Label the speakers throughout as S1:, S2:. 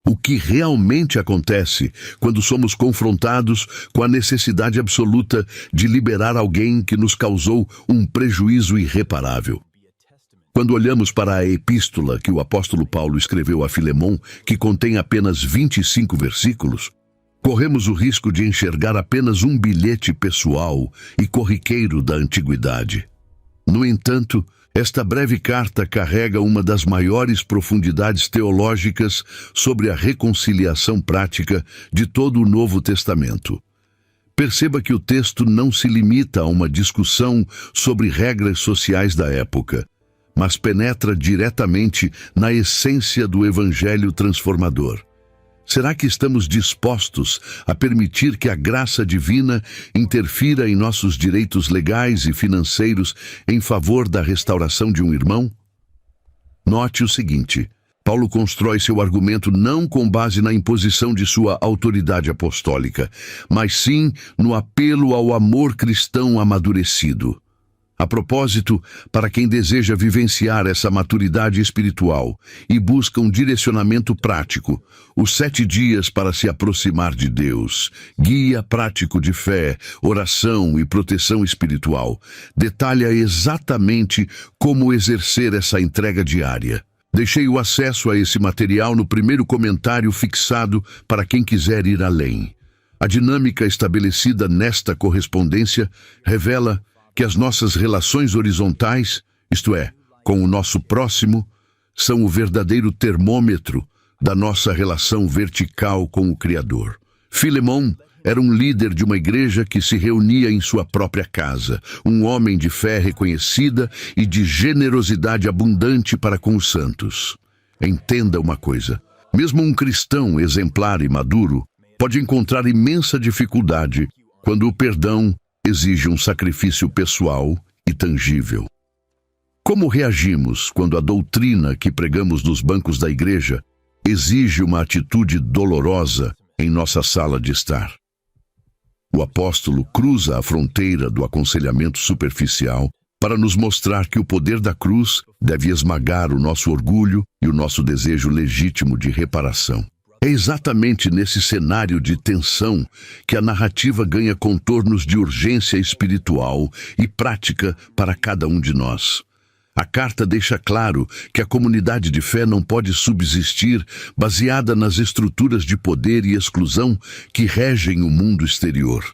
S1: O que realmente acontece quando somos confrontados com a necessidade absoluta de liberar alguém que nos causou um prejuízo irreparável. Quando olhamos para a epístola que o apóstolo Paulo escreveu a Filemon, que contém apenas 25 versículos, corremos o risco de enxergar apenas um bilhete pessoal e corriqueiro da antiguidade. No entanto, esta breve carta carrega uma das maiores profundidades teológicas sobre a reconciliação prática de todo o Novo Testamento. Perceba que o texto não se limita a uma discussão sobre regras sociais da época, mas penetra diretamente na essência do Evangelho transformador. Será que estamos dispostos a permitir que a graça divina interfira em nossos direitos legais e financeiros em favor da restauração de um irmão? Note o seguinte: Paulo constrói seu argumento não com base na imposição de sua autoridade apostólica, mas sim no apelo ao amor cristão amadurecido. A propósito, para quem deseja vivenciar essa maturidade espiritual e busca um direcionamento prático, os 7 dias para se aproximar de Deus, guia prático de fé, oração e proteção espiritual, detalha exatamente como exercer essa entrega diária. Deixei o acesso a esse material no primeiro comentário fixado para quem quiser ir além. A dinâmica estabelecida nesta correspondência revela que as nossas relações horizontais, isto é, com o nosso próximo, são o verdadeiro termômetro da nossa relação vertical com o Criador. Filemon era um líder de uma igreja que se reunia em sua própria casa, um homem de fé reconhecida e de generosidade abundante para com os santos. Entenda uma coisa: mesmo um cristão exemplar e maduro pode encontrar imensa dificuldade quando o perdão exige um sacrifício pessoal e tangível. Como reagimos quando a doutrina que pregamos nos bancos da igreja exige uma atitude dolorosa em nossa sala de estar? O apóstolo cruza a fronteira do aconselhamento superficial para nos mostrar que o poder da cruz deve esmagar o nosso orgulho e o nosso desejo legítimo de reparação. É exatamente nesse cenário de tensão que a narrativa ganha contornos de urgência espiritual e prática para cada um de nós. A carta deixa claro que a comunidade de fé não pode subsistir baseada nas estruturas de poder e exclusão que regem o mundo exterior.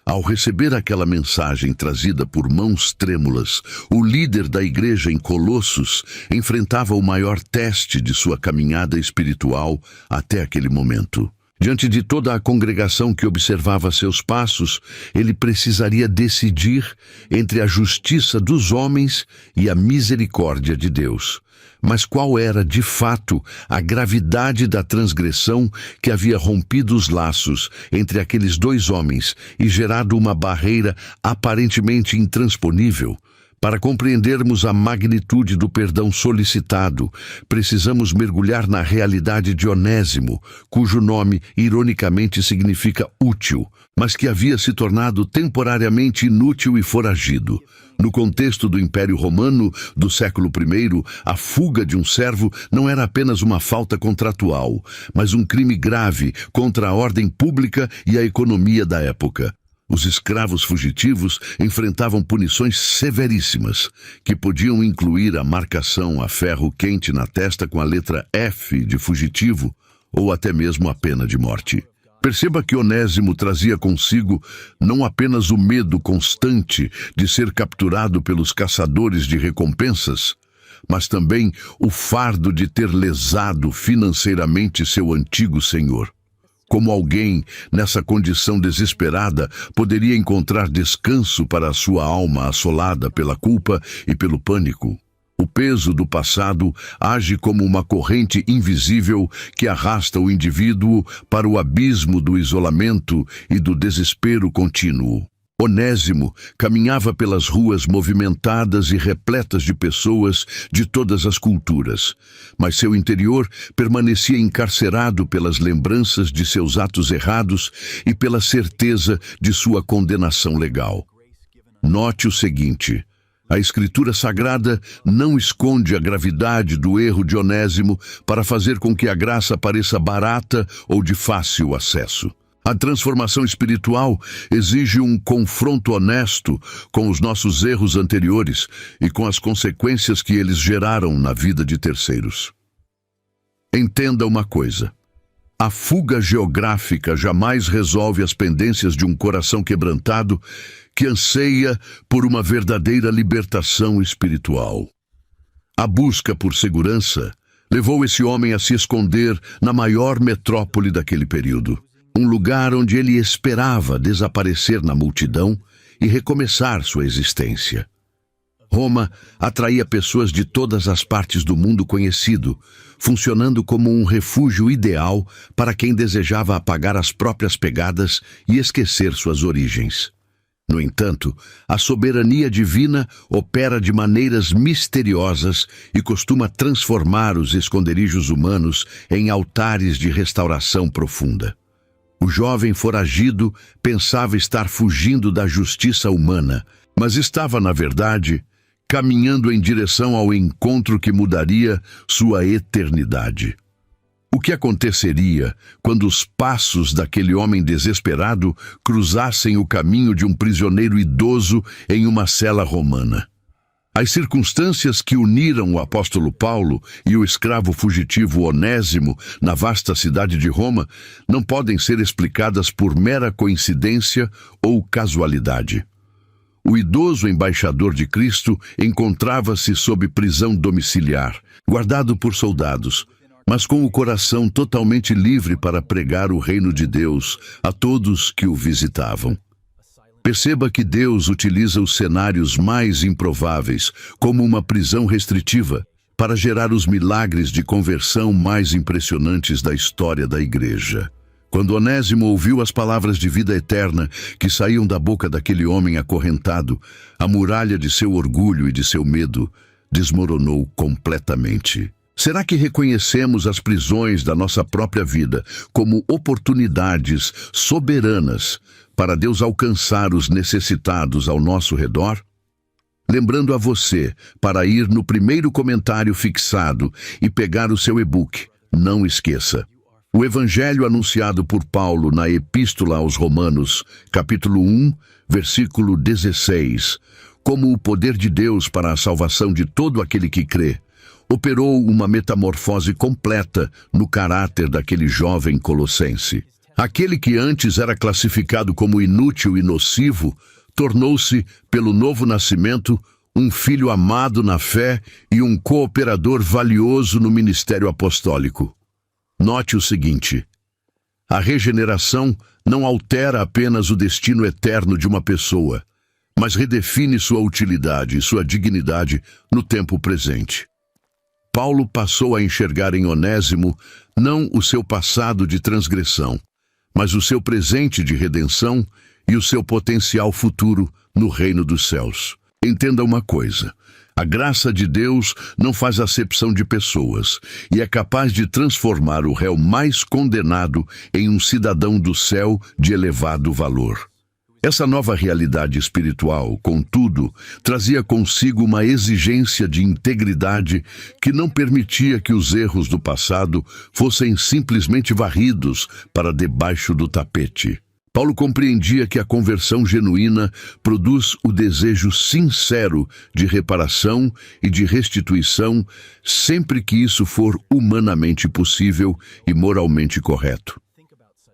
S1: Ao receber aquela mensagem trazida por mãos trêmulas, o líder da igreja em Colossos enfrentava o maior teste de sua caminhada espiritual até aquele momento. Diante de toda a congregação que observava seus passos, ele precisaria decidir entre a justiça dos homens e a misericórdia de Deus. Mas qual era, de fato, a gravidade da transgressão que havia rompido os laços entre aqueles 2 homens e gerado uma barreira aparentemente intransponível? Para compreendermos a magnitude do perdão solicitado, precisamos mergulhar na realidade de Onésimo, cujo nome ironicamente significa útil, mas que havia se tornado temporariamente inútil e foragido. No contexto do Império Romano do século I, a fuga de um servo não era apenas uma falta contratual, mas um crime grave contra a ordem pública e a economia da época. Os escravos fugitivos enfrentavam punições severíssimas, que podiam incluir a marcação a ferro quente na testa com a letra F de fugitivo, ou até mesmo a pena de morte. Perceba que Onésimo trazia consigo não apenas o medo constante de ser capturado pelos caçadores de recompensas, mas também o fardo de ter lesado financeiramente seu antigo senhor. Como alguém, nessa condição desesperada, poderia encontrar descanso para a sua alma assolada pela culpa e pelo pânico? O peso do passado age como uma corrente invisível que arrasta o indivíduo para o abismo do isolamento e do desespero contínuo. Onésimo caminhava pelas ruas movimentadas e repletas de pessoas de todas as culturas, mas seu interior permanecia encarcerado pelas lembranças de seus atos errados e pela certeza de sua condenação legal. Note o seguinte: A Escritura Sagrada não esconde a gravidade do erro de Onésimo para fazer com que a graça pareça barata ou de fácil acesso. A transformação espiritual exige um confronto honesto com os nossos erros anteriores e com as consequências que eles geraram na vida de terceiros. Entenda uma coisa: a fuga geográfica jamais resolve as pendências de um coração quebrantado que anseia por uma verdadeira libertação espiritual. A busca por segurança levou esse homem a se esconder na maior metrópole daquele período, um lugar onde ele esperava desaparecer na multidão e recomeçar sua existência. Roma atraía pessoas de todas as partes do mundo conhecido, funcionando como um refúgio ideal para quem desejava apagar as próprias pegadas e esquecer suas origens. No entanto, a soberania divina opera de maneiras misteriosas e costuma transformar os esconderijos humanos em altares de restauração profunda. O jovem foragido pensava estar fugindo da justiça humana, mas estava, na verdade, caminhando em direção ao encontro que mudaria sua eternidade. O que aconteceria quando os passos daquele homem desesperado cruzassem o caminho de um prisioneiro idoso em uma cela romana? As circunstâncias que uniram o apóstolo Paulo e o escravo fugitivo Onésimo na vasta cidade de Roma não podem ser explicadas por mera coincidência ou casualidade. O idoso embaixador de Cristo encontrava-se sob prisão domiciliar, guardado por soldados, mas com o coração totalmente livre para pregar o reino de Deus a todos que o visitavam. Perceba que Deus utiliza os cenários mais improváveis, como uma prisão restritiva, para gerar os milagres de conversão mais impressionantes da história da igreja. Quando Onésimo ouviu as palavras de vida eterna que saíam da boca daquele homem acorrentado, a muralha de seu orgulho e de seu medo desmoronou completamente. Será que reconhecemos as prisões da nossa própria vida como oportunidades soberanas para Deus alcançar os necessitados ao nosso redor? Lembrando a você para ir no primeiro comentário fixado e pegar o seu e-book, não esqueça. O Evangelho anunciado por Paulo na Epístola aos Romanos, capítulo 1, versículo 16, como o poder de Deus para a salvação de todo aquele que crê, operou uma metamorfose completa no caráter daquele jovem colossense. Aquele que antes era classificado como inútil e nocivo, tornou-se, pelo novo nascimento, um filho amado na fé e um cooperador valioso no ministério apostólico. Note o seguinte: a regeneração não altera apenas o destino eterno de uma pessoa, mas redefine sua utilidade e sua dignidade no tempo presente. Paulo passou a enxergar em Onésimo não o seu passado de transgressão, mas o seu presente de redenção e o seu potencial futuro no reino dos céus. Entenda uma coisa: a graça de Deus não faz acepção de pessoas e é capaz de transformar o réu mais condenado em um cidadão do céu de elevado valor. Essa nova realidade espiritual, contudo, trazia consigo uma exigência de integridade que não permitia que os erros do passado fossem simplesmente varridos para debaixo do tapete. Paulo compreendia que a conversão genuína produz o desejo sincero de reparação e de restituição sempre que isso for humanamente possível e moralmente correto.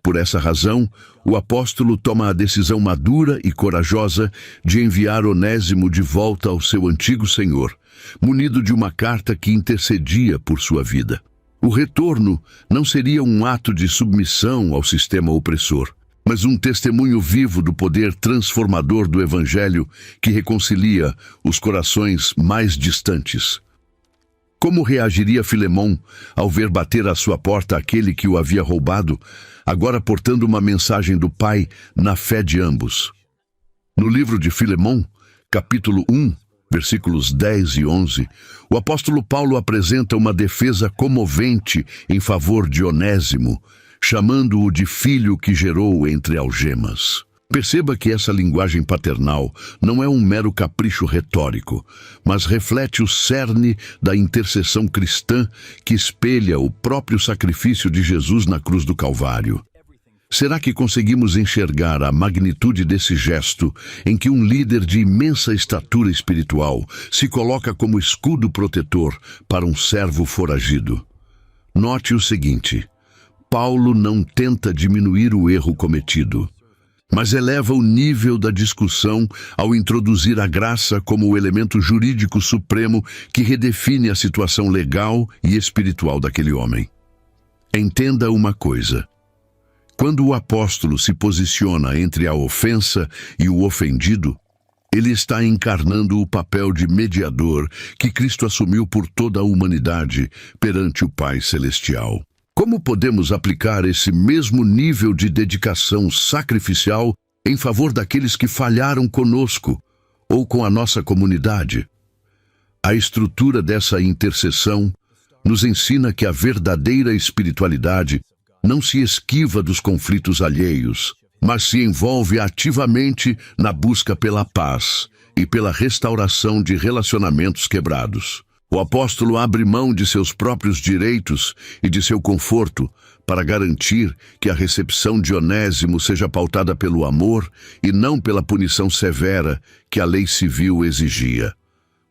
S1: Por essa razão, o apóstolo toma a decisão madura e corajosa de enviar Onésimo de volta ao seu antigo senhor, munido de uma carta que intercedia por sua vida. O retorno não seria um ato de submissão ao sistema opressor, mas um testemunho vivo do poder transformador do Evangelho que reconcilia os corações mais distantes. Como reagiria Filemão ao ver bater à sua porta aquele que o havia roubado, agora portando uma mensagem do Pai na fé de ambos? No livro de Filemão, capítulo 1, versículos 10 e 11, o apóstolo Paulo apresenta uma defesa comovente em favor de Onésimo, chamando-o de filho que gerou entre algemas. Perceba que essa linguagem paternal não é um mero capricho retórico, mas reflete o cerne da intercessão cristã que espelha o próprio sacrifício de Jesus na cruz do Calvário. Será que conseguimos enxergar a magnitude desse gesto em que um líder de imensa estatura espiritual se coloca como escudo protetor para um servo foragido? Note o seguinte: Paulo não tenta diminuir o erro cometido, mas eleva o nível da discussão ao introduzir a graça como o elemento jurídico supremo que redefine a situação legal e espiritual daquele homem. Entenda uma coisa: quando o apóstolo se posiciona entre a ofensa e o ofendido, ele está encarnando o papel de mediador que Cristo assumiu por toda a humanidade perante o Pai Celestial. Como podemos aplicar esse mesmo nível de dedicação sacrificial em favor daqueles que falharam conosco ou com a nossa comunidade? A estrutura dessa intercessão nos ensina que a verdadeira espiritualidade não se esquiva dos conflitos alheios, mas se envolve ativamente na busca pela paz e pela restauração de relacionamentos quebrados. O apóstolo abre mão de seus próprios direitos e de seu conforto para garantir que a recepção de Onésimo seja pautada pelo amor e não pela punição severa que a lei civil exigia.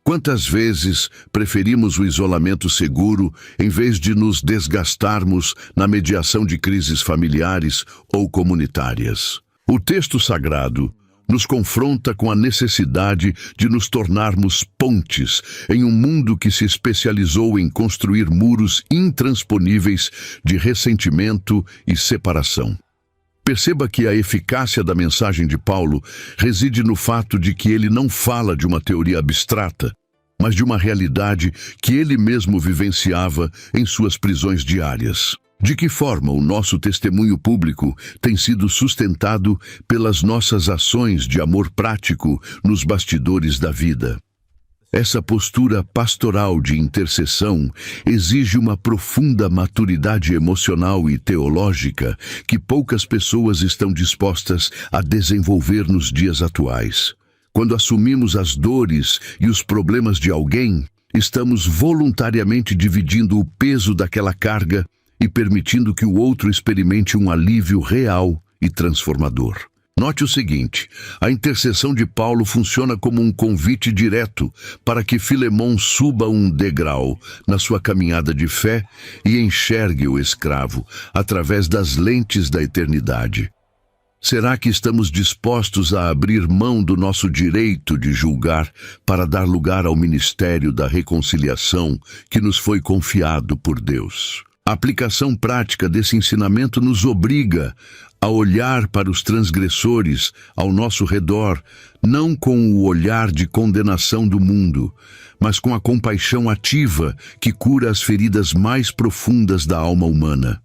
S1: Quantas vezes preferimos o isolamento seguro em vez de nos desgastarmos na mediação de crises familiares ou comunitárias? O texto sagrado nos confronta com a necessidade de nos tornarmos pontes em um mundo que se especializou em construir muros intransponíveis de ressentimento e separação. Perceba que a eficácia da mensagem de Paulo reside no fato de que ele não fala de uma teoria abstrata, mas de uma realidade que ele mesmo vivenciava em suas prisões diárias. De que forma o nosso testemunho público tem sido sustentado pelas nossas ações de amor prático nos bastidores da vida? Essa postura pastoral de intercessão exige uma profunda maturidade emocional e teológica que poucas pessoas estão dispostas a desenvolver nos dias atuais. Quando assumimos as dores e os problemas de alguém, estamos voluntariamente dividindo o peso daquela carga e permitindo que o outro experimente um alívio real e transformador. Note o seguinte: a intercessão de Paulo funciona como um convite direto para que Filemon suba um degrau na sua caminhada de fé e enxergue o escravo através das lentes da eternidade. Será que estamos dispostos a abrir mão do nosso direito de julgar para dar lugar ao ministério da reconciliação que nos foi confiado por Deus? A aplicação prática desse ensinamento nos obriga a olhar para os transgressores ao nosso redor, não com o olhar de condenação do mundo, mas com a compaixão ativa que cura as feridas mais profundas da alma humana.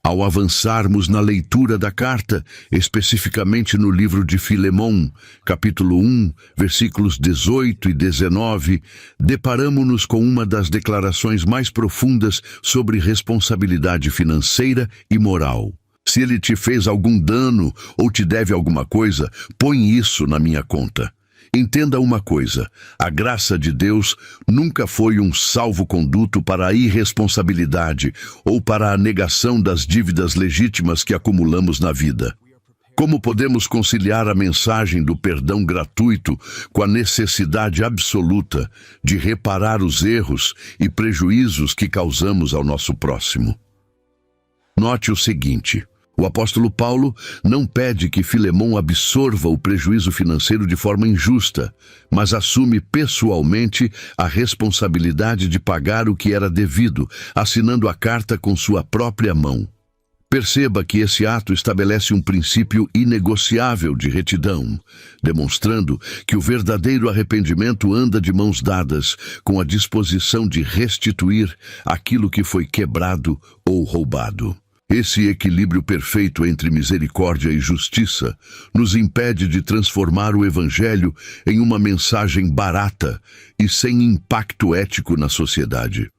S1: Ao avançarmos na leitura da carta, especificamente no livro de Filemon, capítulo 1, versículos 18 e 19, deparamo-nos com uma das declarações mais profundas sobre responsabilidade financeira e moral. Se ele te fez algum dano ou te deve alguma coisa, põe isso na minha conta. Entenda uma coisa: a graça de Deus nunca foi um salvo-conduto para a irresponsabilidade ou para a negação das dívidas legítimas que acumulamos na vida. Como podemos conciliar a mensagem do perdão gratuito com a necessidade absoluta de reparar os erros e prejuízos que causamos ao nosso próximo? Note o seguinte: o apóstolo Paulo não pede que Filemon absorva o prejuízo financeiro de forma injusta, mas assume pessoalmente a responsabilidade de pagar o que era devido, assinando a carta com sua própria mão. Perceba que esse ato estabelece um princípio inegociável de retidão, demonstrando que o verdadeiro arrependimento anda de mãos dadas com a disposição de restituir aquilo que foi quebrado ou roubado. Esse equilíbrio perfeito entre misericórdia e justiça nos impede de transformar o Evangelho em uma mensagem barata e sem impacto ético na sociedade.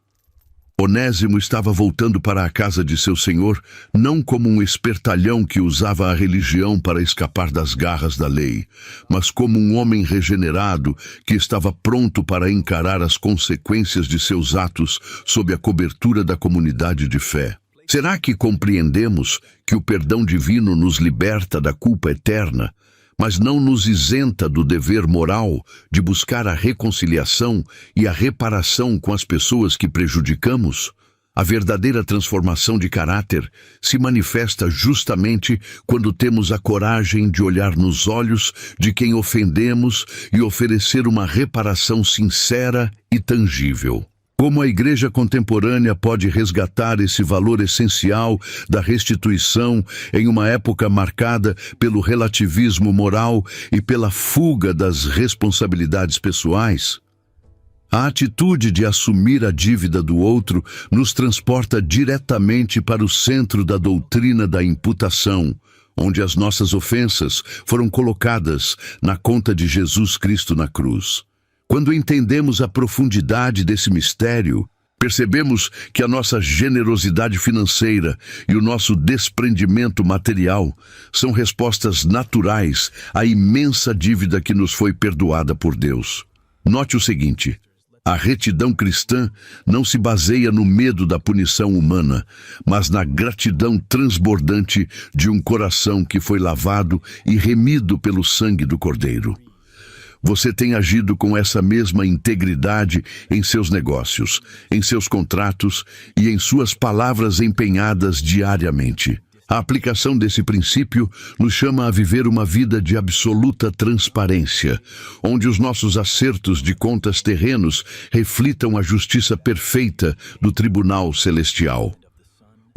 S1: Onésimo estava voltando para a casa de seu senhor, não como um espertalhão que usava a religião para escapar das garras da lei, mas como um homem regenerado que estava pronto para encarar as consequências de seus atos sob a cobertura da comunidade de fé. Será que compreendemos que o perdão divino nos liberta da culpa eterna, mas não nos isenta do dever moral de buscar a reconciliação e a reparação com as pessoas que prejudicamos? A verdadeira transformação de caráter se manifesta justamente quando temos a coragem de olhar nos olhos de quem ofendemos e oferecer uma reparação sincera e tangível. Como a igreja contemporânea pode resgatar esse valor essencial da restituição em uma época marcada pelo relativismo moral e pela fuga das responsabilidades pessoais? A atitude de assumir a dívida do outro nos transporta diretamente para o centro da doutrina da imputação, onde as nossas ofensas foram colocadas na conta de Jesus Cristo na cruz. Quando entendemos a profundidade desse mistério, percebemos que a nossa generosidade financeira e o nosso desprendimento material são respostas naturais à imensa dívida que nos foi perdoada por Deus. Note o seguinte: a retidão cristã não se baseia no medo da punição humana, mas na gratidão transbordante de um coração que foi lavado e remido pelo sangue do Cordeiro. Você tem agido com essa mesma integridade em seus negócios, em seus contratos e em suas palavras empenhadas diariamente. A aplicação desse princípio nos chama a viver uma vida de absoluta transparência, onde os nossos acertos de contas terrenos reflitam a justiça perfeita do tribunal celestial.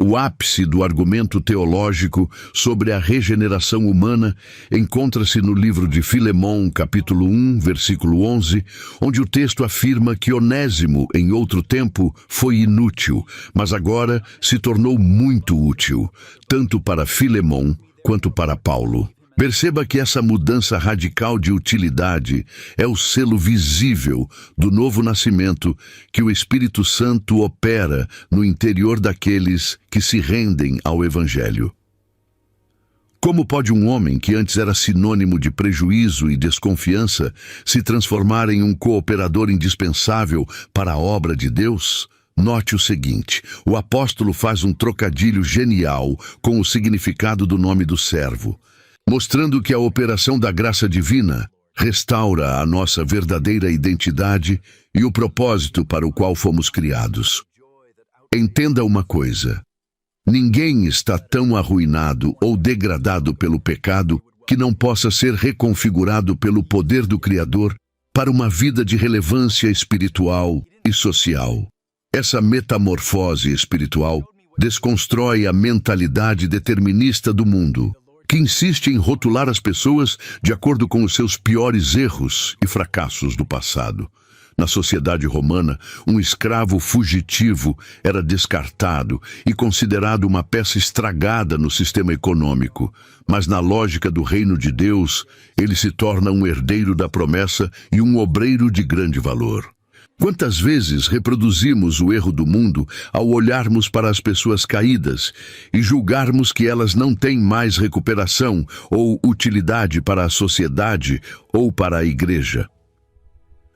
S1: O ápice do argumento teológico sobre a regeneração humana encontra-se no livro de Filemão, capítulo 1, versículo 11, onde o texto afirma que Onésimo, em outro tempo, foi inútil, mas agora se tornou muito útil, tanto para Filemão quanto para Paulo. Perceba que essa mudança radical de utilidade é o selo visível do novo nascimento que o Espírito Santo opera no interior daqueles que se rendem ao Evangelho. Como pode um homem que antes era sinônimo de prejuízo e desconfiança se transformar em um cooperador indispensável para a obra de Deus? Note o seguinte: o apóstolo faz um trocadilho genial com o significado do nome do servo, mostrando que a operação da graça divina restaura a nossa verdadeira identidade e o propósito para o qual fomos criados. Entenda uma coisa: ninguém está tão arruinado ou degradado pelo pecado que não possa ser reconfigurado pelo poder do Criador para uma vida de relevância espiritual e social. Essa metamorfose espiritual desconstrói a mentalidade determinista do mundo, que insiste em rotular as pessoas de acordo com os seus piores erros e fracassos do passado. Na sociedade romana, um escravo fugitivo era descartado e considerado uma peça estragada no sistema econômico, mas na lógica do reino de Deus, ele se torna um herdeiro da promessa e um obreiro de grande valor. Quantas vezes reproduzimos o erro do mundo ao olharmos para as pessoas caídas e julgarmos que elas não têm mais recuperação ou utilidade para a sociedade ou para a igreja?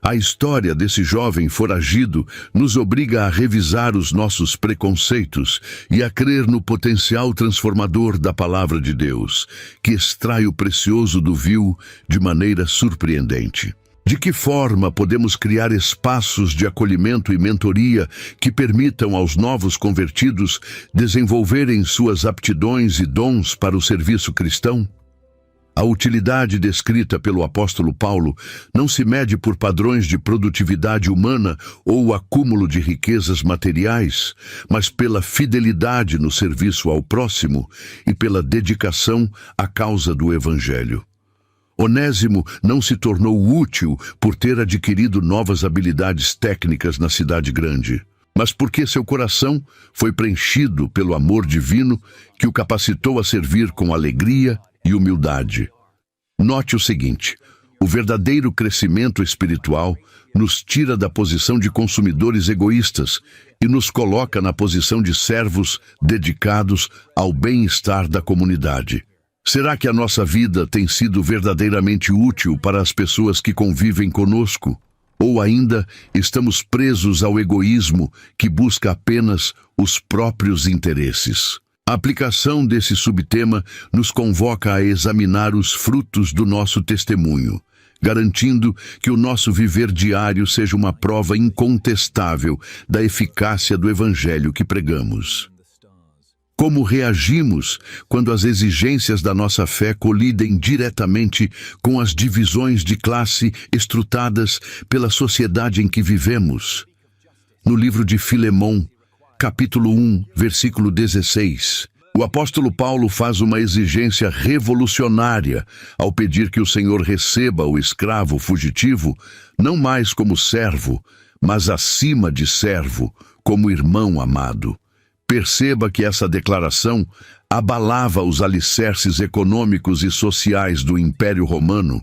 S1: A história desse jovem foragido nos obriga a revisar os nossos preconceitos e a crer no potencial transformador da palavra de Deus, que extrai o precioso do vil de maneira surpreendente. De que forma podemos criar espaços de acolhimento e mentoria que permitam aos novos convertidos desenvolverem suas aptidões e dons para o serviço cristão? A utilidade descrita pelo apóstolo Paulo não se mede por padrões de produtividade humana ou acúmulo de riquezas materiais, mas pela fidelidade no serviço ao próximo e pela dedicação à causa do Evangelho. Onésimo não se tornou útil por ter adquirido novas habilidades técnicas na cidade grande, mas porque seu coração foi preenchido pelo amor divino que o capacitou a servir com alegria e humildade. Note o seguinte: O verdadeiro crescimento espiritual nos tira da posição de consumidores egoístas e nos coloca na posição de servos dedicados ao bem-estar da comunidade. Será que a nossa vida tem sido verdadeiramente útil para as pessoas que convivem conosco? Ou ainda estamos presos ao egoísmo que busca apenas os próprios interesses? A aplicação desse subtema nos convoca a examinar os frutos do nosso testemunho, garantindo que o nosso viver diário seja uma prova incontestável da eficácia do Evangelho que pregamos. Como reagimos quando as exigências da nossa fé colidem diretamente com as divisões de classe estrutadas pela sociedade em que vivemos? No livro de Filemão, capítulo 1, versículo 16, o apóstolo Paulo faz uma exigência revolucionária ao pedir que o Senhor receba o escravo fugitivo não mais como servo, mas acima de servo, como irmão amado. Perceba que essa declaração abalava os alicerces econômicos e sociais do Império Romano,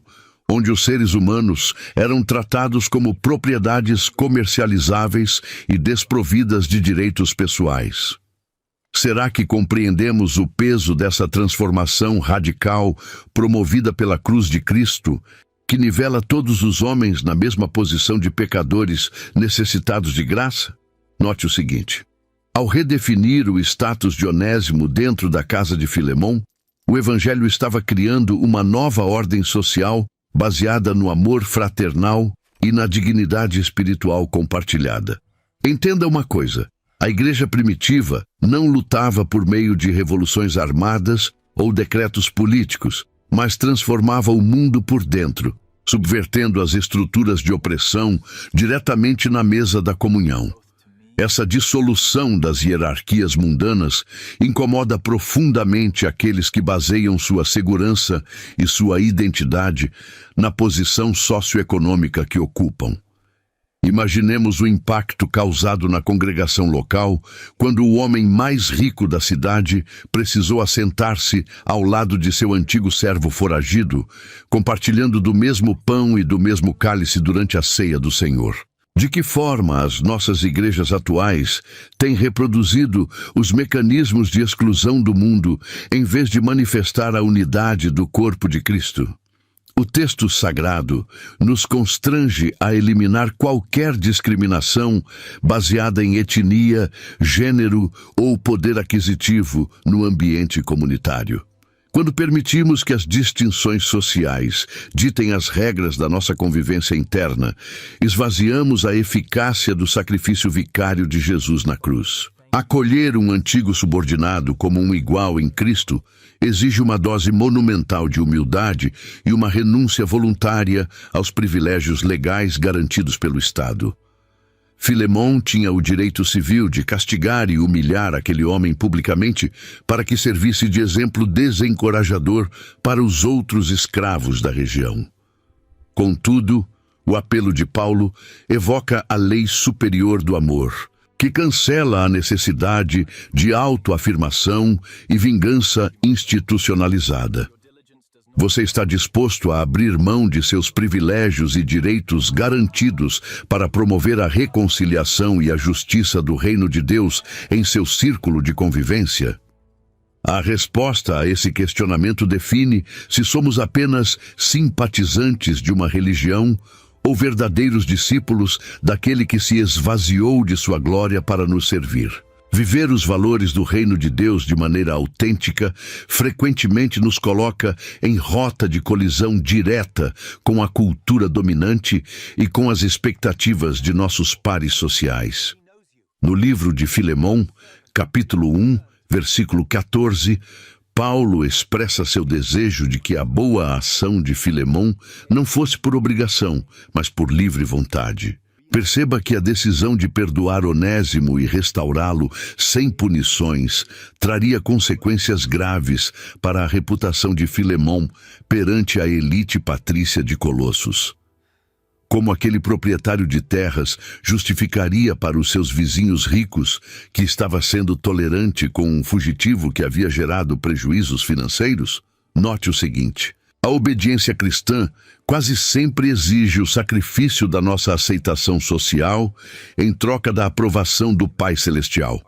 S1: onde os seres humanos eram tratados como propriedades comercializáveis e desprovidas de direitos pessoais. Será que compreendemos o peso dessa transformação radical promovida pela cruz de Cristo, que nivela todos os homens na mesma posição de pecadores necessitados de graça? Note o seguinte: ao redefinir o status de Onésimo dentro da casa de Filemão, o Evangelho estava criando uma nova ordem social baseada no amor fraternal e na dignidade espiritual compartilhada. Entenda uma coisa: a igreja primitiva não lutava por meio de revoluções armadas ou decretos políticos, mas transformava o mundo por dentro, subvertendo as estruturas de opressão diretamente na mesa da comunhão. Essa dissolução das hierarquias mundanas incomoda profundamente aqueles que baseiam sua segurança e sua identidade na posição socioeconômica que ocupam. Imaginemos o impacto causado na congregação local quando o homem mais rico da cidade precisou assentar-se ao lado de seu antigo servo foragido, compartilhando do mesmo pão e do mesmo cálice durante a ceia do Senhor. De que forma as nossas igrejas atuais têm reproduzido os mecanismos de exclusão do mundo em vez de manifestar a unidade do corpo de Cristo? O texto sagrado nos constrange a eliminar qualquer discriminação baseada em etnia, gênero ou poder aquisitivo no ambiente comunitário. Quando permitimos que as distinções sociais ditem as regras da nossa convivência interna, esvaziamos a eficácia do sacrifício vicário de Jesus na cruz. Acolher um antigo subordinado como um igual em Cristo exige uma dose monumental de humildade e uma renúncia voluntária aos privilégios legais garantidos pelo Estado. Filemão tinha o direito civil de castigar e humilhar aquele homem publicamente para que servisse de exemplo desencorajador para os outros escravos da região. Contudo, o apelo de Paulo evoca a lei superior do amor, que cancela a necessidade de autoafirmação e vingança institucionalizada. Você está disposto a abrir mão de seus privilégios e direitos garantidos para promover a reconciliação e a justiça do reino de Deus em seu círculo de convivência? A resposta a esse questionamento define se somos apenas simpatizantes de uma religião ou verdadeiros discípulos daquele que se esvaziou de sua glória para nos servir. Viver os valores do reino de Deus de maneira autêntica frequentemente nos coloca em rota de colisão direta com a cultura dominante e com as expectativas de nossos pares sociais. No livro de Filemão, capítulo 1, versículo 14, Paulo expressa seu desejo de que a boa ação de Filemão não fosse por obrigação, mas por livre vontade. Perceba que a decisão de perdoar Onésimo e restaurá-lo sem punições traria consequências graves para a reputação de Filemão perante a elite patrícia de Colossos. Como aquele proprietário de terras justificaria para os seus vizinhos ricos que estava sendo tolerante com um fugitivo que havia gerado prejuízos financeiros? Note o seguinte: A obediência cristã quase sempre exige o sacrifício da nossa aceitação social em troca da aprovação do Pai Celestial.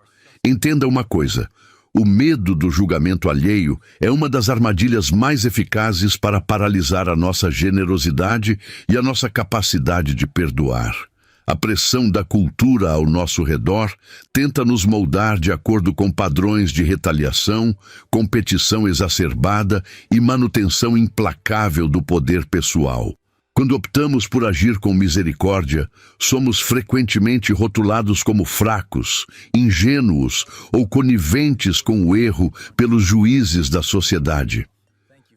S1: Entenda uma coisa: o medo do julgamento alheio é uma das armadilhas mais eficazes para paralisar a nossa generosidade e a nossa capacidade de perdoar. A pressão da cultura ao nosso redor tenta nos moldar de acordo com padrões de retaliação, competição exacerbada e manutenção implacável do poder pessoal. Quando optamos por agir com misericórdia, somos frequentemente rotulados como fracos, ingênuos ou coniventes com o erro pelos juízes da sociedade.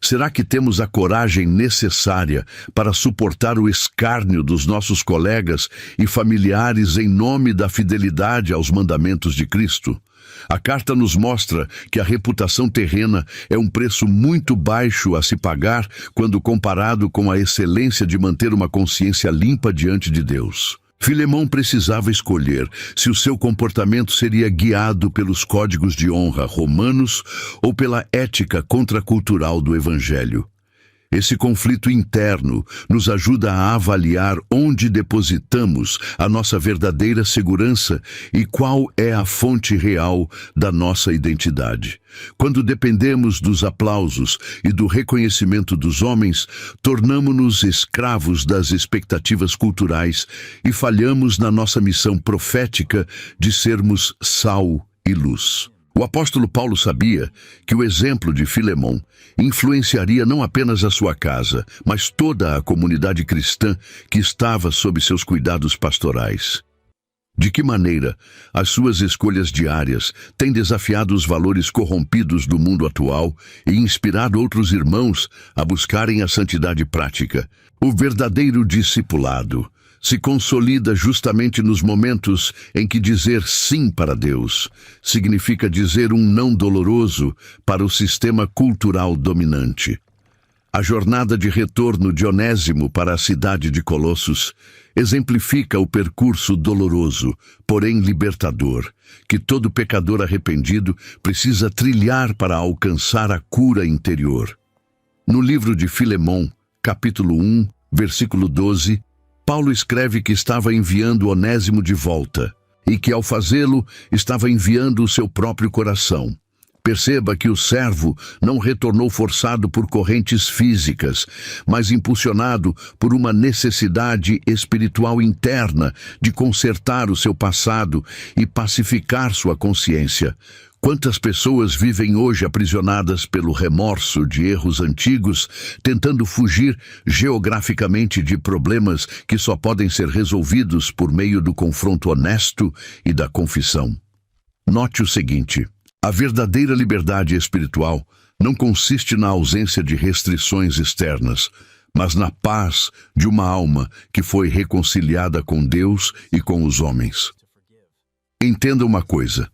S1: Será que temos a coragem necessária para suportar o escárnio dos nossos colegas e familiares em nome da fidelidade aos mandamentos de Cristo? A carta nos mostra que a reputação terrena é um preço muito baixo a se pagar quando comparado com a excelência de manter uma consciência limpa diante de Deus. Filemão precisava escolher se o seu comportamento seria guiado pelos códigos de honra romanos ou pela ética contracultural do Evangelho. Esse conflito interno nos ajuda a avaliar onde depositamos a nossa verdadeira segurança e qual é a fonte real da nossa identidade. Quando dependemos dos aplausos e do reconhecimento dos homens, tornamo-nos escravos das expectativas culturais e falhamos na nossa missão profética de sermos sal e luz. O apóstolo Paulo sabia que o exemplo de Filemão influenciaria não apenas a sua casa, mas toda a comunidade cristã que estava sob seus cuidados pastorais. De que maneira as suas escolhas diárias têm desafiado os valores corrompidos do mundo atual e inspirado outros irmãos a buscarem a santidade prática? O verdadeiro discipulado se consolida justamente nos momentos em que dizer sim para Deus significa dizer um não doloroso para o sistema cultural dominante. A jornada de retorno de Onésimo para a cidade de Colossos exemplifica o percurso doloroso, porém libertador, que todo pecador arrependido precisa trilhar para alcançar a cura interior. No livro de Filemão, capítulo 1, versículo 12, Paulo escreve que estava enviando Onésimo de volta e que, ao fazê-lo, estava enviando o seu próprio coração. Perceba que o servo não retornou forçado por correntes físicas, mas impulsionado por uma necessidade espiritual interna de consertar o seu passado e pacificar sua consciência. Quantas pessoas vivem hoje aprisionadas pelo remorso de erros antigos, tentando fugir geograficamente de problemas que só podem ser resolvidos por meio do confronto honesto e da confissão? Note o seguinte: a verdadeira liberdade espiritual não consiste na ausência de restrições externas, mas na paz de uma alma que foi reconciliada com Deus e com os homens. Entenda uma coisa: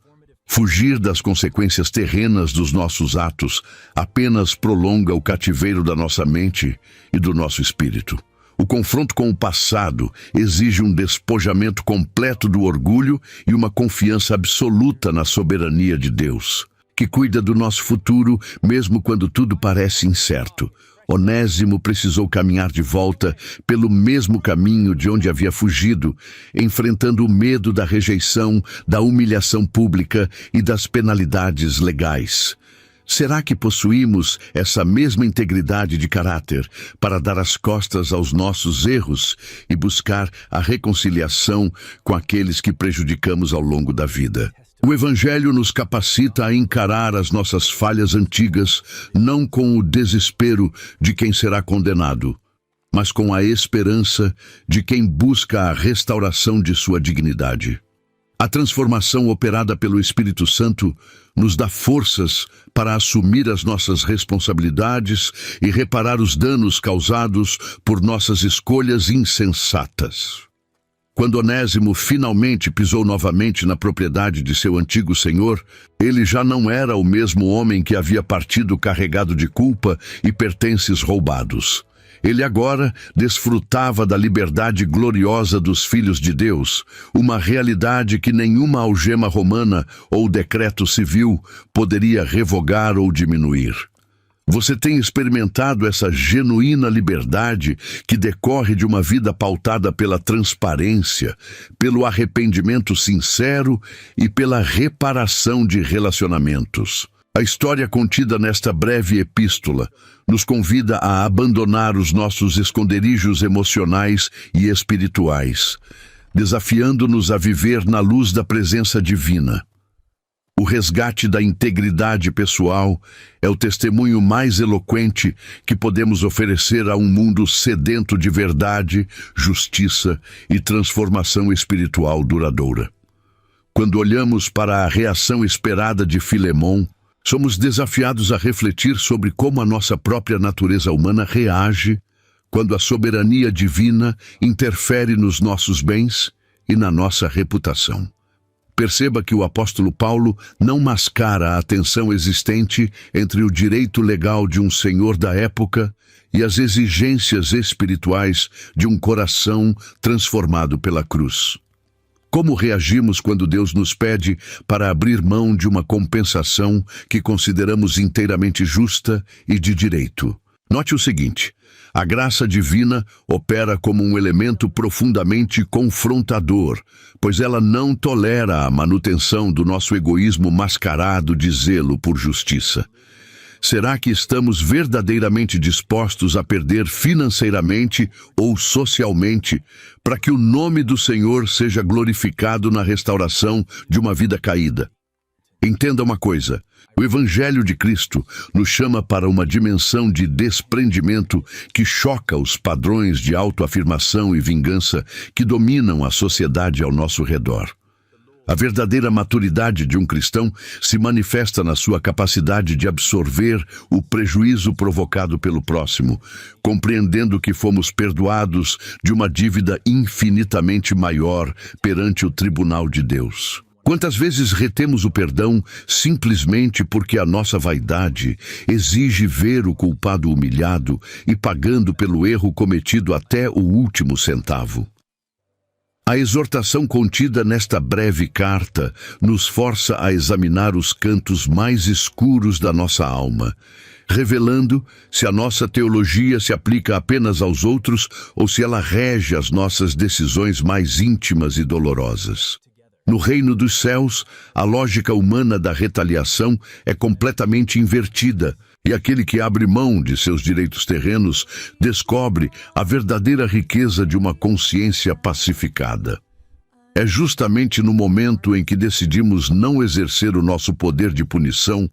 S1: fugir das consequências terrenas dos nossos atos apenas prolonga o cativeiro da nossa mente e do nosso espírito. O confronto com o passado exige um despojamento completo do orgulho e uma confiança absoluta na soberania de Deus, que cuida do nosso futuro mesmo quando tudo parece incerto. Onésimo precisou caminhar de volta pelo mesmo caminho de onde havia fugido, enfrentando o medo da rejeição, da humilhação pública e das penalidades legais. Será que possuímos essa mesma integridade de caráter para dar as costas aos nossos erros e buscar a reconciliação com aqueles que prejudicamos ao longo da vida? O Evangelho nos capacita a encarar as nossas falhas antigas não com o desespero de quem será condenado, mas com a esperança de quem busca a restauração de sua dignidade. A transformação operada pelo Espírito Santo nos dá forças para assumir as nossas responsabilidades e reparar os danos causados por nossas escolhas insensatas. Quando Onésimo finalmente pisou novamente na propriedade de seu antigo senhor, ele já não era o mesmo homem que havia partido carregado de culpa e pertences roubados. Ele agora desfrutava da liberdade gloriosa dos filhos de Deus, uma realidade que nenhuma algema romana ou decreto civil poderia revogar ou diminuir. Você tem experimentado essa genuína liberdade que decorre de uma vida pautada pela transparência, pelo arrependimento sincero e pela reparação de relacionamentos. A história contida nesta breve epístola nos convida a abandonar os nossos esconderijos emocionais e espirituais, desafiando-nos a viver na luz da presença divina. O resgate da integridade pessoal é o testemunho mais eloquente que podemos oferecer a um mundo sedento de verdade, justiça e transformação espiritual duradoura. Quando olhamos para a reação esperada de Filemon, somos desafiados a refletir sobre como a nossa própria natureza humana reage quando a soberania divina interfere nos nossos bens e na nossa reputação. Perceba que o apóstolo Paulo não mascara a tensão existente entre o direito legal de um senhor da época e as exigências espirituais de um coração transformado pela cruz. Como reagimos quando Deus nos pede para abrir mão de uma compensação que consideramos inteiramente justa e de direito? Note o seguinte: a graça divina opera como um elemento profundamente confrontador, pois ela não tolera a manutenção do nosso egoísmo mascarado de zelo por justiça. Será que estamos verdadeiramente dispostos a perder financeiramente ou socialmente para que o nome do Senhor seja glorificado na restauração de uma vida caída? Entenda uma coisa: o Evangelho de Cristo nos chama para uma dimensão de desprendimento que choca os padrões de autoafirmação e vingança que dominam a sociedade ao nosso redor. A verdadeira maturidade de um cristão se manifesta na sua capacidade de absorver o prejuízo provocado pelo próximo, compreendendo que fomos perdoados de uma dívida infinitamente maior perante o tribunal de Deus. Quantas vezes retemos o perdão simplesmente porque a nossa vaidade exige ver o culpado humilhado e pagando pelo erro cometido até o último centavo? A exortação contida nesta breve carta nos força a examinar os cantos mais escuros da nossa alma, revelando se a nossa teologia se aplica apenas aos outros ou se ela rege as nossas decisões mais íntimas e dolorosas. No reino dos céus, a lógica humana da retaliação é completamente invertida, e aquele que abre mão de seus direitos terrenos descobre a verdadeira riqueza de uma consciência pacificada. É justamente no momento em que decidimos não exercer o nosso poder de punição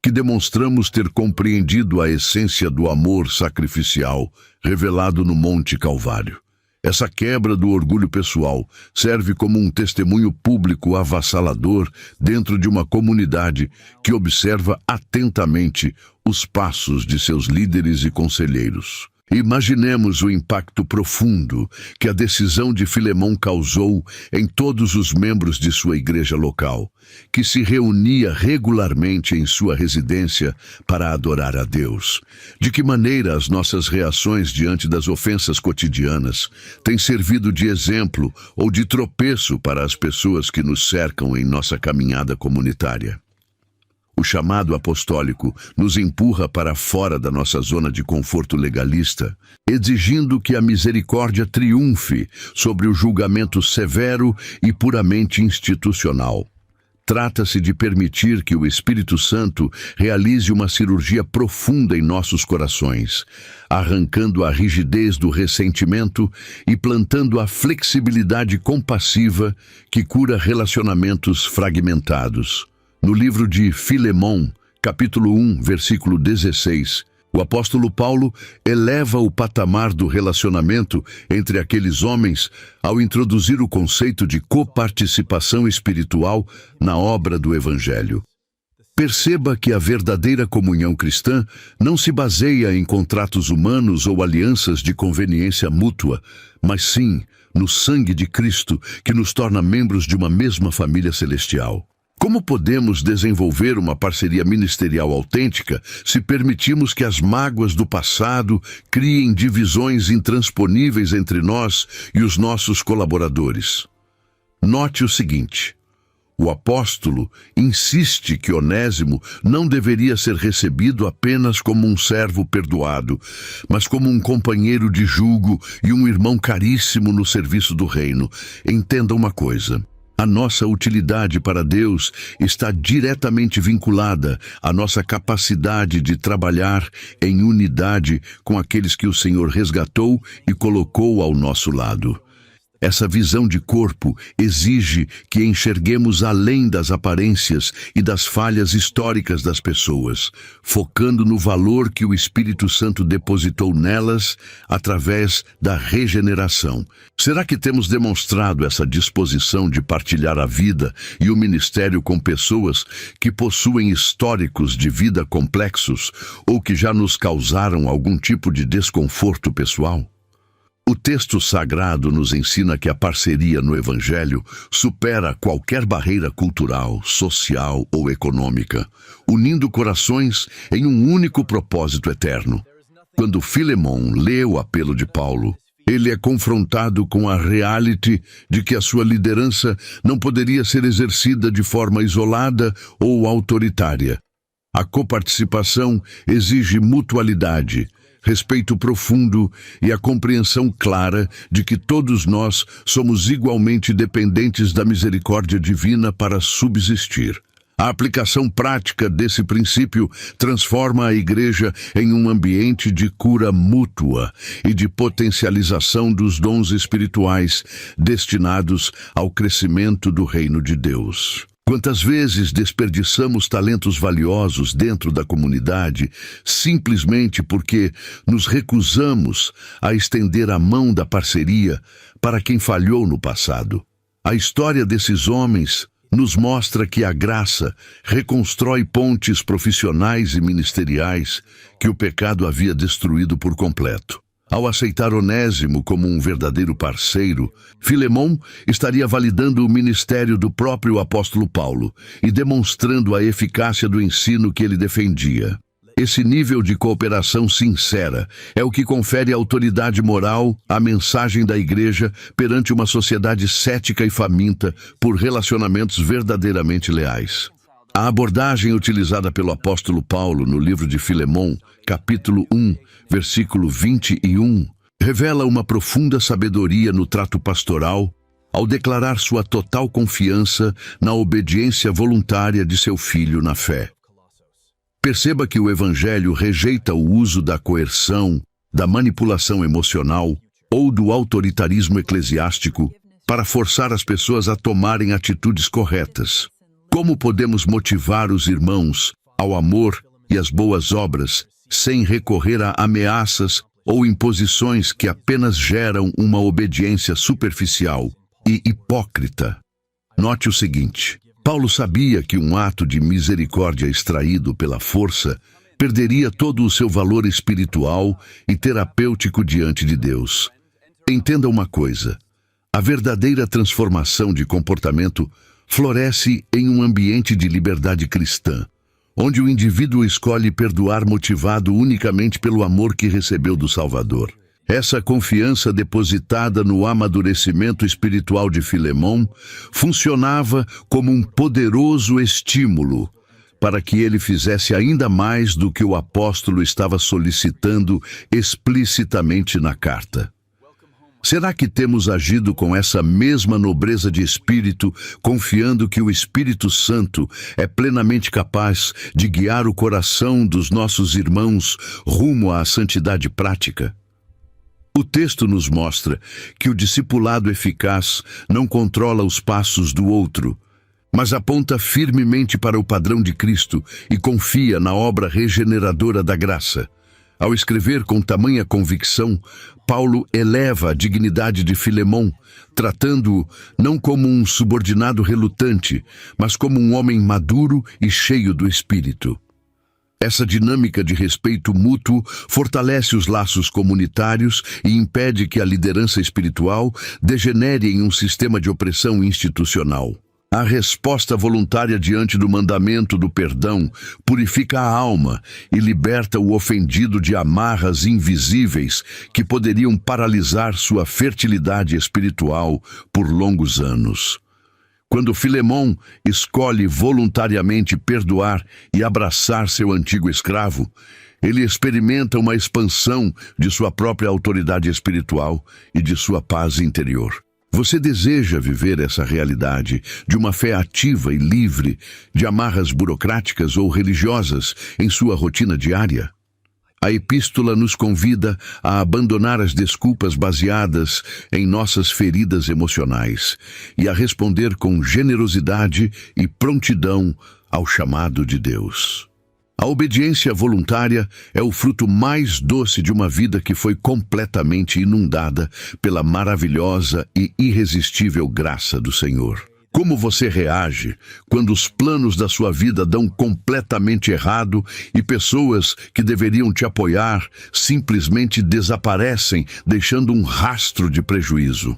S1: que demonstramos ter compreendido a essência do amor sacrificial revelado no Monte Calvário. Essa quebra do orgulho pessoal serve como um testemunho público avassalador dentro de uma comunidade que observa atentamente os passos de seus líderes e conselheiros. Imaginemos o impacto profundo que a decisão de Filemon causou em todos os membros de sua igreja local, que se reunia regularmente em sua residência para adorar a Deus. De que maneira as nossas reações diante das ofensas cotidianas têm servido de exemplo ou de tropeço para as pessoas que nos cercam em nossa caminhada comunitária? O chamado apostólico nos empurra para fora da nossa zona de conforto legalista, exigindo que a misericórdia triunfe sobre o julgamento severo e puramente institucional. Trata-se de permitir que o Espírito Santo realize uma cirurgia profunda em nossos corações, arrancando a rigidez do ressentimento e plantando a flexibilidade compassiva que cura relacionamentos fragmentados. No livro de Filemon, capítulo 1, versículo 16, o apóstolo Paulo eleva o patamar do relacionamento entre aqueles homens ao introduzir o conceito de coparticipação espiritual na obra do Evangelho. Perceba que a verdadeira comunhão cristã não se baseia em contratos humanos ou alianças de conveniência mútua, mas sim no sangue de Cristo que nos torna membros de uma mesma família celestial. Como podemos desenvolver uma parceria ministerial autêntica se permitimos que as mágoas do passado criem divisões intransponíveis entre nós e os nossos colaboradores? Note o seguinte: O apóstolo insiste que Onésimo não deveria ser recebido apenas como um servo perdoado, mas como um companheiro de jugo e um irmão caríssimo no serviço do reino. Entenda uma coisa: a nossa utilidade para Deus está diretamente vinculada à nossa capacidade de trabalhar em unidade com aqueles que o Senhor resgatou e colocou ao nosso lado. Essa visão de corpo exige que enxerguemos além das aparências e das falhas históricas das pessoas, focando no valor que o Espírito Santo depositou nelas através da regeneração. Será que temos demonstrado essa disposição de partilhar a vida e o ministério com pessoas que possuem históricos de vida complexos ou que já nos causaram algum tipo de desconforto pessoal? O texto sagrado nos ensina que a parceria no Evangelho supera qualquer barreira cultural, social ou econômica, unindo corações em um único propósito eterno. Quando Filemon lê o apelo de Paulo, ele é confrontado com a realidade de que a sua liderança não poderia ser exercida de forma isolada ou autoritária. A coparticipação exige mutualidade, respeito profundo e a compreensão clara de que todos nós somos igualmente dependentes da misericórdia divina para subsistir. A aplicação prática desse princípio transforma a igreja em um ambiente de cura mútua e de potencialização dos dons espirituais destinados ao crescimento do reino de Deus. Quantas vezes desperdiçamos talentos valiosos dentro da comunidade simplesmente porque nos recusamos a estender a mão da parceria para quem falhou no passado? A história desses homens nos mostra que a graça reconstrói pontes profissionais e ministeriais que o pecado havia destruído por completo. Ao aceitar Onésimo como um verdadeiro parceiro, Filemon estaria validando o ministério do próprio apóstolo Paulo e demonstrando a eficácia do ensino que ele defendia. Esse nível de cooperação sincera é o que confere autoridade moral à mensagem da igreja perante uma sociedade cética e faminta por relacionamentos verdadeiramente leais. A abordagem utilizada pelo apóstolo Paulo no livro de Filemon, capítulo 1, versículo 21, revela uma profunda sabedoria no trato pastoral ao declarar sua total confiança na obediência voluntária de seu filho na fé. Perceba que o Evangelho rejeita o uso da coerção, da manipulação emocional ou do autoritarismo eclesiástico para forçar as pessoas a tomarem atitudes corretas. Como podemos motivar os irmãos ao amor e às boas obras sem recorrer a ameaças ou imposições que apenas geram uma obediência superficial e hipócrita? Note o seguinte: Paulo sabia que um ato de misericórdia extraído pela força perderia todo o seu valor espiritual e terapêutico diante de Deus. Entenda uma coisa: a verdadeira transformação de comportamento floresce em um ambiente de liberdade cristã, onde o indivíduo escolhe perdoar motivado unicamente pelo amor que recebeu do Salvador. Essa confiança depositada no amadurecimento espiritual de Filemon funcionava como um poderoso estímulo para que ele fizesse ainda mais do que o apóstolo estava solicitando explicitamente na carta. Será que temos agido com essa mesma nobreza de espírito, confiando que o Espírito Santo é plenamente capaz de guiar o coração dos nossos irmãos rumo à santidade prática? O texto nos mostra que o discipulado eficaz não controla os passos do outro, mas aponta firmemente para o padrão de Cristo e confia na obra regeneradora da graça. Ao escrever com tamanha convicção, Paulo eleva a dignidade de Filemon, tratando-o não como um subordinado relutante, mas como um homem maduro e cheio do Espírito. Essa dinâmica de respeito mútuo fortalece os laços comunitários e impede que a liderança espiritual degenere em um sistema de opressão institucional. A resposta voluntária diante do mandamento do perdão purifica a alma e liberta o ofendido de amarras invisíveis que poderiam paralisar sua fertilidade espiritual por longos anos. Quando Filemão escolhe voluntariamente perdoar e abraçar seu antigo escravo, ele experimenta uma expansão de sua própria autoridade espiritual e de sua paz interior. Você deseja viver essa realidade de uma fé ativa e livre de amarras burocráticas ou religiosas em sua rotina diária? A epístola nos convida a abandonar as desculpas baseadas em nossas feridas emocionais e a responder com generosidade e prontidão ao chamado de Deus. A obediência voluntária é o fruto mais doce de uma vida que foi completamente inundada pela maravilhosa e irresistível graça do Senhor. Como você reage quando os planos da sua vida dão completamente errado e pessoas que deveriam te apoiar simplesmente desaparecem, deixando um rastro de prejuízo?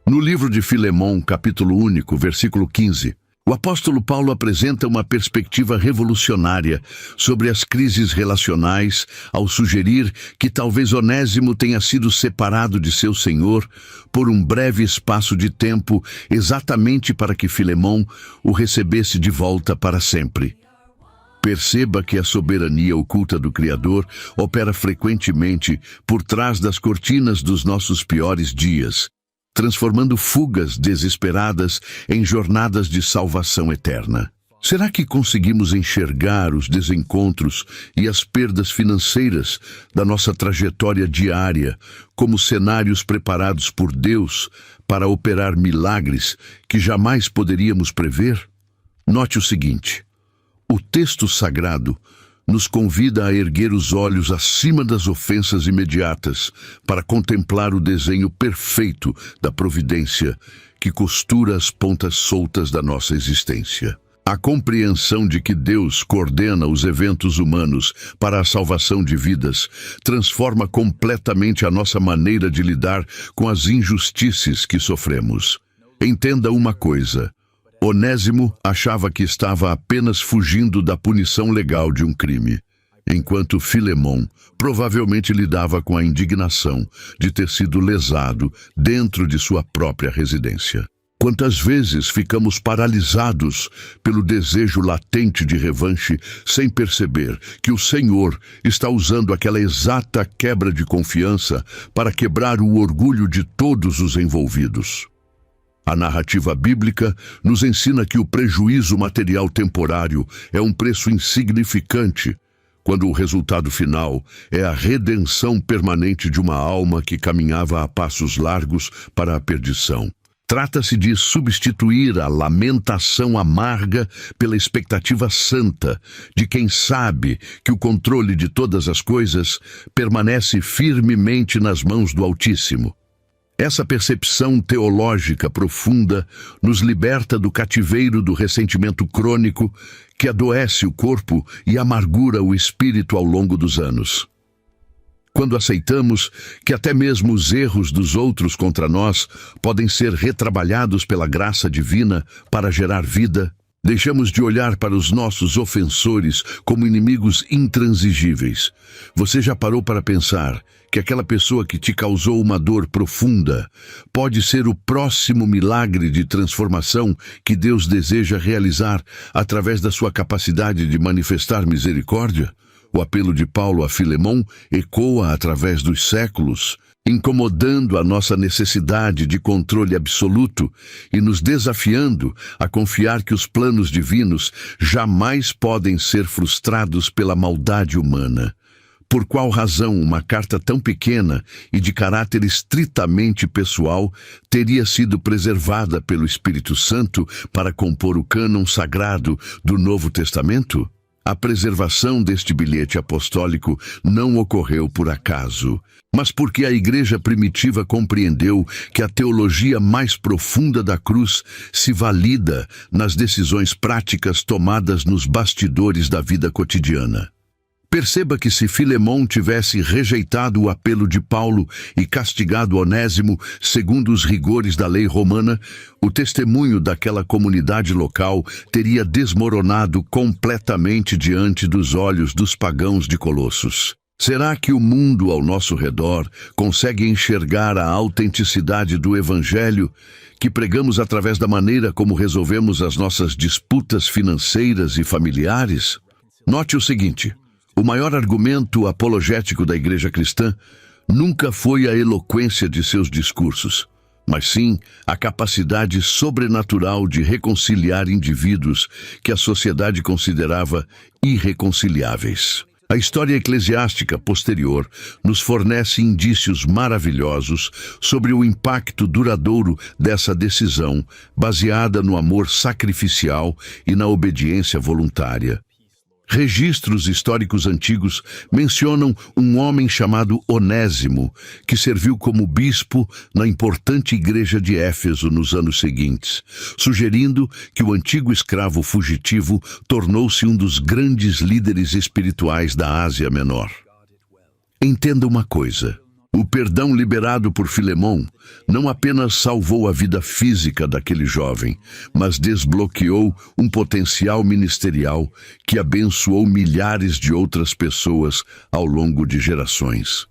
S1: No livro de Filemão, capítulo único, versículo 15, o apóstolo Paulo apresenta uma perspectiva revolucionária sobre as crises relacionais ao sugerir que talvez Onésimo tenha sido separado de seu senhor por um breve espaço de tempo exatamente para que Filemão o recebesse de volta para sempre. Perceba que a soberania oculta do Criador opera frequentemente por trás das cortinas dos nossos piores dias, transformando fugas desesperadas em jornadas de salvação eterna. Será que conseguimos enxergar os desencontros e as perdas financeiras da nossa trajetória diária como cenários preparados por Deus para operar milagres que jamais poderíamos prever? Note o seguinte: o texto sagrado nos convida a erguer os olhos acima das ofensas imediatas para contemplar o desenho perfeito da providência que costura as pontas soltas da nossa existência. A compreensão de que Deus coordena os eventos humanos para a salvação de vidas transforma completamente a nossa maneira de lidar com as injustiças que sofremos. Entenda uma coisa: Onésimo achava que estava apenas fugindo da punição legal de um crime, enquanto Filemão provavelmente lidava com a indignação de ter sido lesado dentro de sua própria residência. Quantas vezes ficamos paralisados pelo desejo latente de revanche sem perceber que o Senhor está usando aquela exata quebra de confiança para quebrar o orgulho de todos os envolvidos? A narrativa bíblica nos ensina que o prejuízo material temporário é um preço insignificante, quando o resultado final é a redenção permanente de uma alma que caminhava a passos largos para a perdição. Trata-se de substituir a lamentação amarga pela expectativa santa de quem sabe que o controle de todas as coisas permanece firmemente nas mãos do Altíssimo. Essa percepção teológica profunda nos liberta do cativeiro do ressentimento crônico que adoece o corpo e amargura o espírito ao longo dos anos. Quando aceitamos que até mesmo os erros dos outros contra nós podem ser retrabalhados pela graça divina para gerar vida, deixamos de olhar para os nossos ofensores como inimigos intransigíveis. Você já parou para pensar que aquela pessoa que te causou uma dor profunda pode ser o próximo milagre de transformação que Deus deseja realizar através da sua capacidade de manifestar misericórdia? O apelo de Paulo a Filemão ecoa através dos séculos, incomodando a nossa necessidade de controle absoluto e nos desafiando a confiar que os planos divinos jamais podem ser frustrados pela maldade humana. Por qual razão uma carta tão pequena e de caráter estritamente pessoal teria sido preservada pelo Espírito Santo para compor o cânon sagrado do Novo Testamento? A preservação deste bilhete apostólico não ocorreu por acaso, mas porque a igreja primitiva compreendeu que a teologia mais profunda da cruz se valida nas decisões práticas tomadas nos bastidores da vida cotidiana. Perceba que se Filemão tivesse rejeitado o apelo de Paulo e castigado Onésimo segundo os rigores da lei romana, o testemunho daquela comunidade local teria desmoronado completamente diante dos olhos dos pagãos de Colossos. Será que o mundo ao nosso redor consegue enxergar a autenticidade do Evangelho que pregamos através da maneira como resolvemos as nossas disputas financeiras e familiares? Note o seguinte: o maior argumento apologético da Igreja cristã nunca foi a eloquência de seus discursos, mas sim a capacidade sobrenatural de reconciliar indivíduos que a sociedade considerava irreconciliáveis. A história eclesiástica posterior nos fornece indícios maravilhosos sobre o impacto duradouro dessa decisão, baseada no amor sacrificial e na obediência voluntária. Registros históricos antigos mencionam um homem chamado Onésimo, que serviu como bispo na importante igreja de Éfeso nos anos seguintes, sugerindo que o antigo escravo fugitivo tornou-se um dos grandes líderes espirituais da Ásia Menor. Entenda uma coisa: o perdão liberado por Filemão não apenas salvou a vida física daquele jovem, mas desbloqueou um potencial ministerial que abençoou milhares de outras pessoas ao longo de gerações.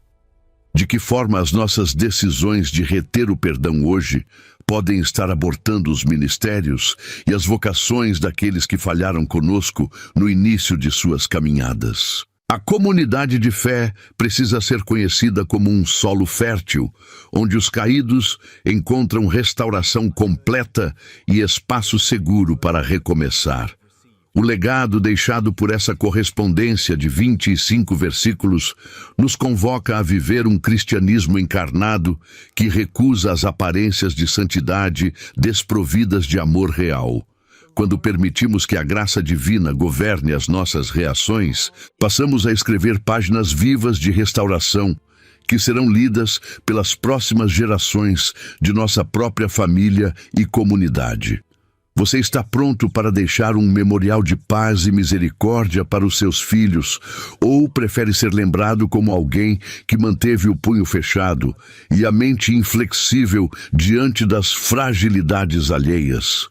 S1: De que forma as nossas decisões de reter o perdão hoje podem estar abortando os ministérios e as vocações daqueles que falharam conosco no início de suas caminhadas? A comunidade de fé precisa ser conhecida como um solo fértil, onde os caídos encontram restauração completa e espaço seguro para recomeçar. O legado deixado por essa correspondência de 25 versículos nos convoca a viver um cristianismo encarnado que recusa as aparências de santidade desprovidas de amor real. Quando permitimos que a graça divina governe as nossas reações, passamos a escrever páginas vivas de restauração que serão lidas pelas próximas gerações de nossa própria família e comunidade. Você está pronto para deixar um memorial de paz e misericórdia para os seus filhos, ou prefere ser lembrado como alguém que manteve o punho fechado e a mente inflexível diante das fragilidades alheias?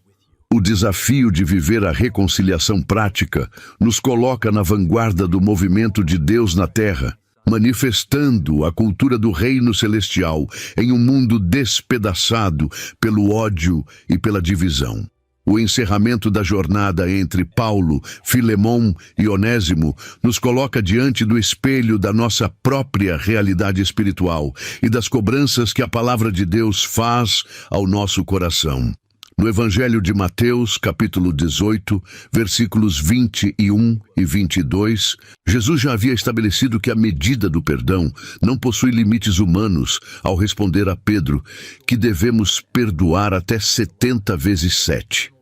S1: O desafio de viver a reconciliação prática nos coloca na vanguarda do movimento de Deus na Terra, manifestando a cultura do reino celestial em um mundo despedaçado pelo ódio e pela divisão. O encerramento da jornada entre Paulo, Filemão e Onésimo nos coloca diante do espelho da nossa própria realidade espiritual e das cobranças que a palavra de Deus faz ao nosso coração. No Evangelho de Mateus, capítulo 18, versículos 21 e 22, Jesus já havia estabelecido que a medida do perdão não possui limites humanos ao responder a Pedro que devemos perdoar até 70 vezes 7.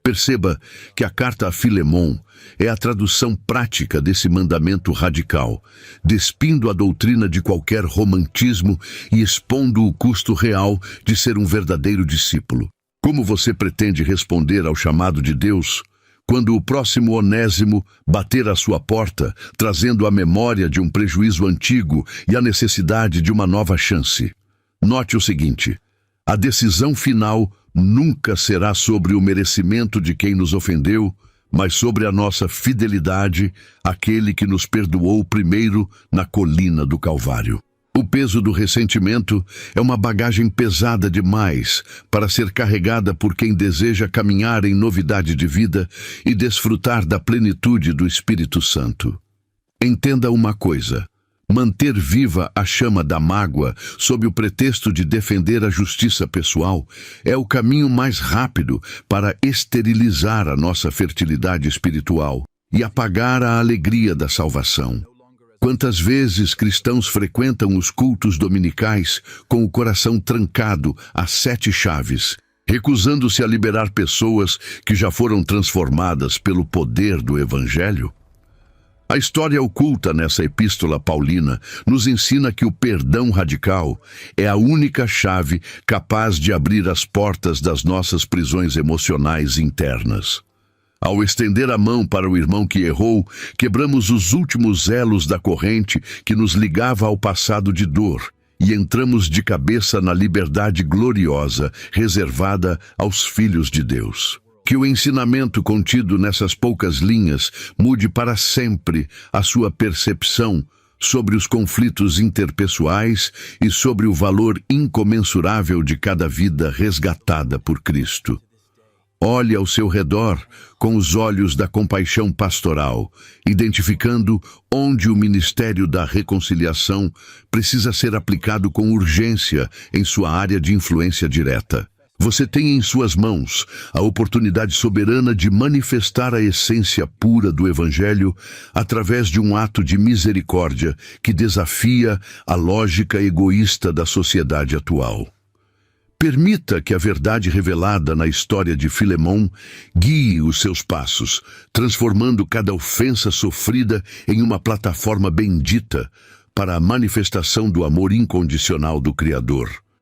S1: Perceba que a carta a Filemão é a tradução prática desse mandamento radical, despindo a doutrina de qualquer romantismo e expondo o custo real de ser um verdadeiro discípulo. Como você pretende responder ao chamado de Deus quando o próximo Onésimo bater à sua porta, trazendo a memória de um prejuízo antigo e a necessidade de uma nova chance? Note o seguinte: a decisão final nunca será sobre o merecimento de quem nos ofendeu, mas sobre a nossa fidelidade àquele que nos perdoou primeiro na colina do Calvário. O peso do ressentimento é uma bagagem pesada demais para ser carregada por quem deseja caminhar em novidade de vida e desfrutar da plenitude do Espírito Santo. Entenda uma coisa: manter viva a chama da mágoa sob o pretexto de defender a justiça pessoal é o caminho mais rápido para esterilizar a nossa fertilidade espiritual e apagar a alegria da salvação. Quantas vezes cristãos frequentam os cultos dominicais com o coração trancado a 7 chaves, recusando-se a liberar pessoas que já foram transformadas pelo poder do Evangelho? A história oculta nessa epístola paulina nos ensina que o perdão radical é a única chave capaz de abrir as portas das nossas prisões emocionais internas. Ao estender a mão para o irmão que errou, quebramos os últimos elos da corrente que nos ligava ao passado de dor e entramos de cabeça na liberdade gloriosa reservada aos filhos de Deus. Que o ensinamento contido nessas poucas linhas mude para sempre a sua percepção sobre os conflitos interpessoais e sobre o valor incomensurável de cada vida resgatada por Cristo. Olhe ao seu redor com os olhos da compaixão pastoral, identificando onde o ministério da reconciliação precisa ser aplicado com urgência em sua área de influência direta. Você tem em suas mãos a oportunidade soberana de manifestar a essência pura do Evangelho através de um ato de misericórdia que desafia a lógica egoísta da sociedade atual. Permita que a verdade revelada na história de Filemon guie os seus passos, transformando cada ofensa sofrida em uma plataforma bendita para a manifestação do amor incondicional do Criador.